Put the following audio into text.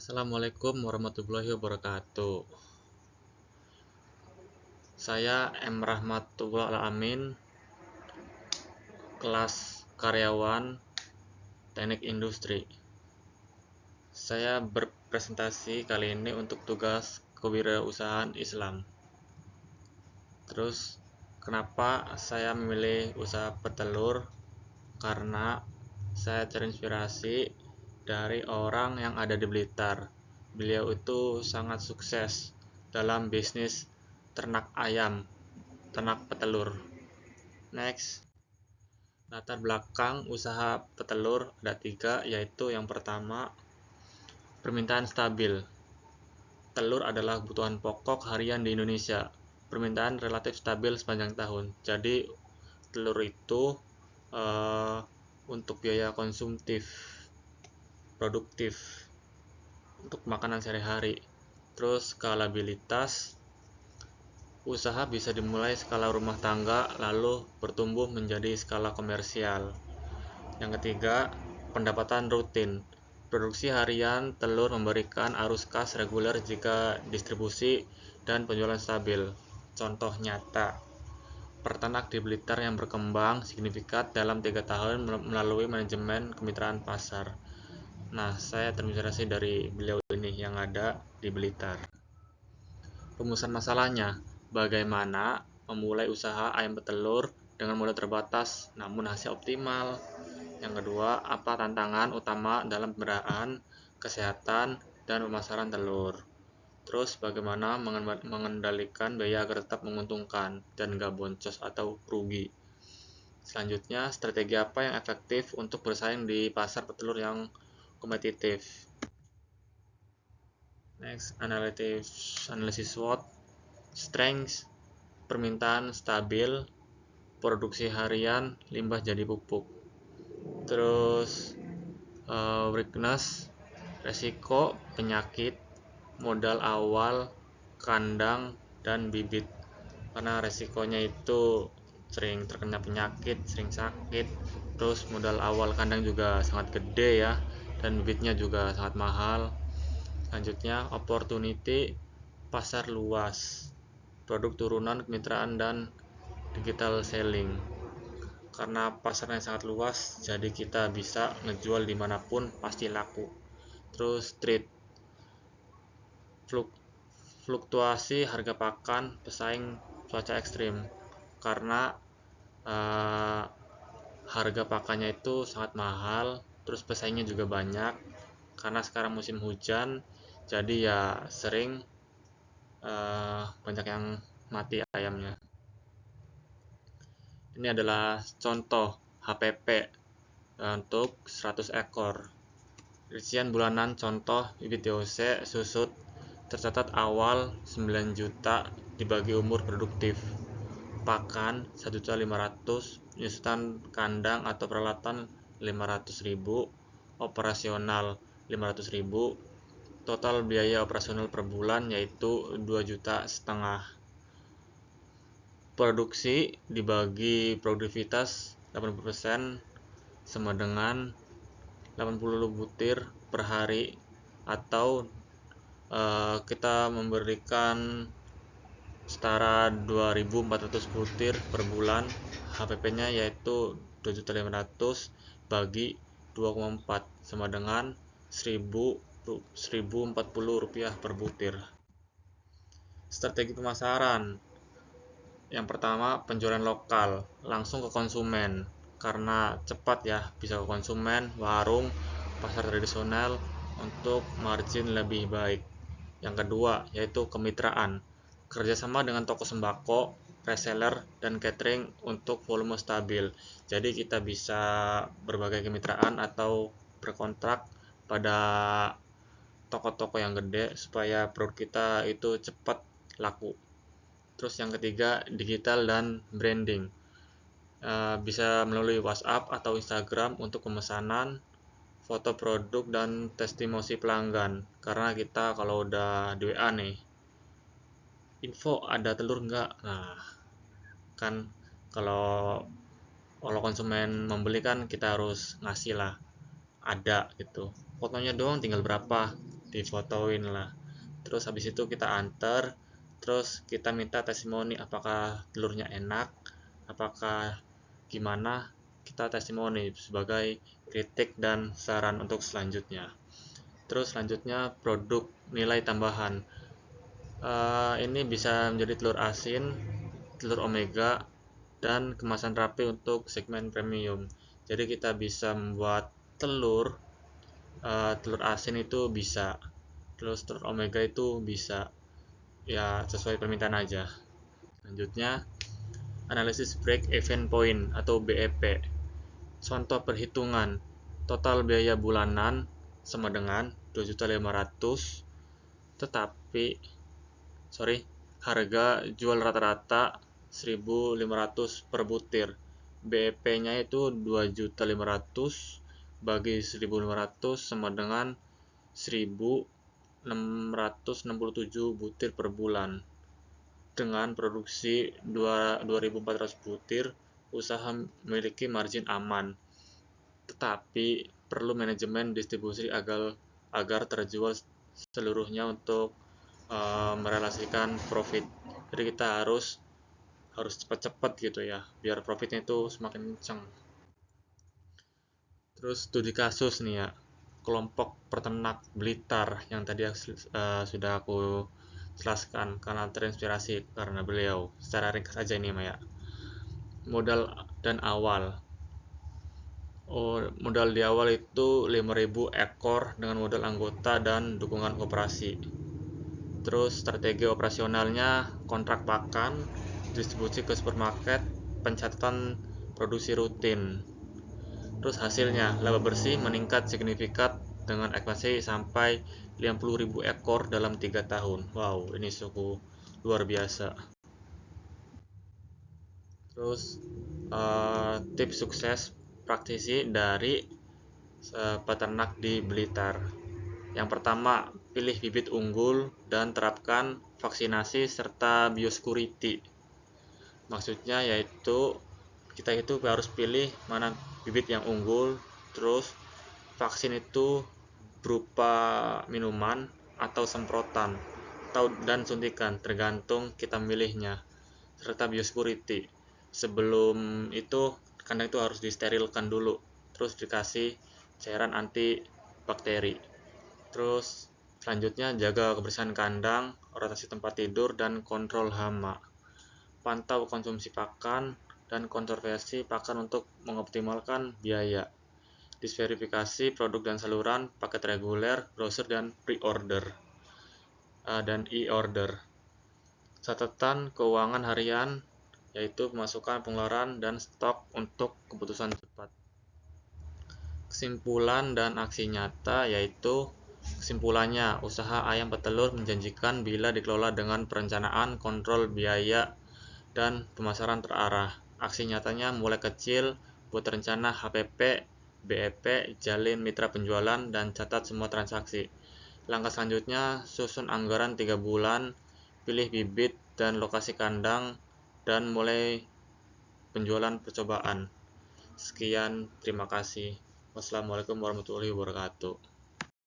Assalamualaikum warahmatullahi wabarakatuh. Saya M. Rahmatullah Alamin, kelas karyawan Teknik Industri. Saya berpresentasi kali ini untuk tugas kewirausahaan Islam. Terus, kenapa saya memilih usaha petelur? Karena saya terinspirasi dari orang yang ada di Blitar. Beliau itu sangat sukses dalam bisnis ternak ayam, ternak petelur. Next, latar belakang usaha petelur ada 3, yaitu yang pertama, permintaan stabil. Telur adalah kebutuhan pokok harian di Indonesia. Permintaan relatif stabil sepanjang tahun. Jadi telur itu untuk biaya konsumtif, produktif, untuk makanan sehari-hari. Terus skalabilitas, usaha bisa dimulai skala rumah tangga lalu bertumbuh menjadi skala komersial. Yang ketiga, pendapatan rutin. Produksi harian telur memberikan arus kas reguler jika distribusi dan penjualan stabil. Contoh nyata, peternak di Blitar yang berkembang signifikan dalam 3 tahun melalui manajemen kemitraan pasar. Nah, saya terinspirasi dari beliau ini yang ada di Blitar. Rumusan masalahnya, bagaimana memulai usaha ayam petelur dengan modal terbatas namun hasil optimal. Yang kedua, apa tantangan utama dalam pemeliharaan, kesehatan, dan pemasaran telur. Terus bagaimana mengendalikan biaya agar tetap menguntungkan dan nggak boncos atau rugi. Selanjutnya, strategi apa yang efektif untuk bersaing di pasar petelur yang kompetitif. Next, analisis SWOT, strengths, permintaan stabil, produksi harian, limbah jadi pupuk. Terus weakness, resiko, penyakit, modal awal, kandang, dan bibit. Karena resikonya itu sering terkena penyakit, sering sakit. Terus modal awal kandang juga sangat gede ya, dan bibitnya juga sangat mahal. Selanjutnya, opportunity, pasar luas, produk turunan, kemitraan, dan digital selling. Karena pasarnya sangat luas, jadi kita bisa ngejual dimanapun pasti laku. Terus trade, fluktuasi harga pakan, pesaing cuaca ekstrim. Karena harga pakannya itu sangat mahal, terus pesaingnya juga banyak. Karena sekarang musim hujan, jadi ya sering banyak yang mati ayamnya. Ini adalah contoh HPP untuk 100 ekor. Rincian bulanan contoh bibit DOC susut tercatat awal 9 juta dibagi umur produktif. Pakan 1.500.000, penyusutan kandang atau peralatan 500.000, operasional 500.000, total biaya operasional per bulan yaitu 2,5 juta. Produksi dibagi produktivitas 80% sama dengan 80 butir per hari, atau kita memberikan setara 2.400 butir per bulan. HPP-nya yaitu 2.500.000 bagi 2,4 sama dengan 1.040 rupiah per butir. Strategi pemasaran. Yang pertama, penjualan lokal, langsung ke konsumen. Karena cepat ya, bisa ke konsumen, warung, pasar tradisional untuk margin lebih baik. Yang kedua, yaitu kemitraan. Kerjasama dengan toko sembako, reseller, dan catering untuk volume stabil. Jadi kita bisa berbagai kemitraan atau berkontrak pada toko-toko yang gede supaya produk kita itu cepat laku. Terus yang ketiga, digital dan branding. Bisa melalui WhatsApp atau Instagram untuk pemesanan, foto produk, dan testimoni pelanggan. Karena kita kalau udah di WA nih, info ada telur nggak? Nah, kan kalau konsumen membeli kan kita harus ngasih lah, ada gitu. Fotonya doang tinggal berapa. difotoin lah. Terus habis itu kita antar, terus kita minta testimoni apakah telurnya enak, apakah gimana, kita testimoni sebagai kritik dan saran untuk selanjutnya. Terus selanjutnya produk nilai tambahan. Ini bisa menjadi telur asin, telur omega, dan kemasan rapi untuk segmen premium. Jadi kita bisa membuat telur asin itu bisa, terus telur omega itu bisa, ya sesuai permintaan aja. Selanjutnya analisis break even point atau BEP. Contoh perhitungan, total biaya bulanan sama dengan 2.500.000, tetapi harga jual rata-rata 1.500 per butir. BEP-nya itu 2.500.000 bagi 1.500 sama dengan 1.667 butir per bulan. Dengan produksi 2.400 butir, usaha memiliki margin aman. Tetapi perlu manajemen distribusi agar terjual seluruhnya untuk merelasikan profit. Jadi kita harus cepat-cepat gitu ya, biar profitnya itu semakin kencang. Terus studi kasus nih ya, kelompok peternak Blitar yang tadi sudah aku jelaskan karena terinspirasi karena beliau. Secara ringkas aja ini Maya. Modal dan awal. Modal di awal itu 5.000 ekor dengan modal anggota dan dukungan koperasi. Terus strategi operasionalnya kontrak pakan, distribusi ke supermarket, pencatatan produksi rutin. Terus hasilnya laba bersih meningkat signifikan dengan ekspansi sampai 50.000 ekor dalam 3 tahun. Wow, ini cukup luar biasa. Terus tips sukses praktisi dari peternak di Blitar. Yang pertama, pilih bibit unggul dan terapkan vaksinasi serta biosecurity. Maksudnya yaitu kita itu harus pilih mana bibit yang unggul, terus vaksin itu berupa minuman atau semprotan dan suntikan tergantung kita milihnya, serta biosecurity. Sebelum itu kandang itu harus disterilkan dulu, terus dikasih cairan anti bakteri. Terus selanjutnya jaga kebersihan kandang, rotasi tempat tidur, dan kontrol hama. Pantau konsumsi pakan dan konservasi pakan untuk mengoptimalkan biaya. Diverifikasi produk dan saluran, paket reguler, browser, dan pre-order dan e-order. Catatan keuangan harian, yaitu pemasukan, pengeluaran, dan stok untuk keputusan cepat. Kesimpulan dan aksi nyata, yaitu kesimpulannya, usaha ayam petelur menjanjikan bila dikelola dengan perencanaan, kontrol biaya, dan pemasaran terarah. Aksi nyatanya mulai kecil, buat rencana HPP, BEP, jalin mitra penjualan, dan catat semua transaksi. Langkah selanjutnya, susun anggaran 3 bulan, pilih bibit dan lokasi kandang, dan mulai penjualan percobaan. Sekian, terima kasih. Wassalamualaikum warahmatullahi wabarakatuh.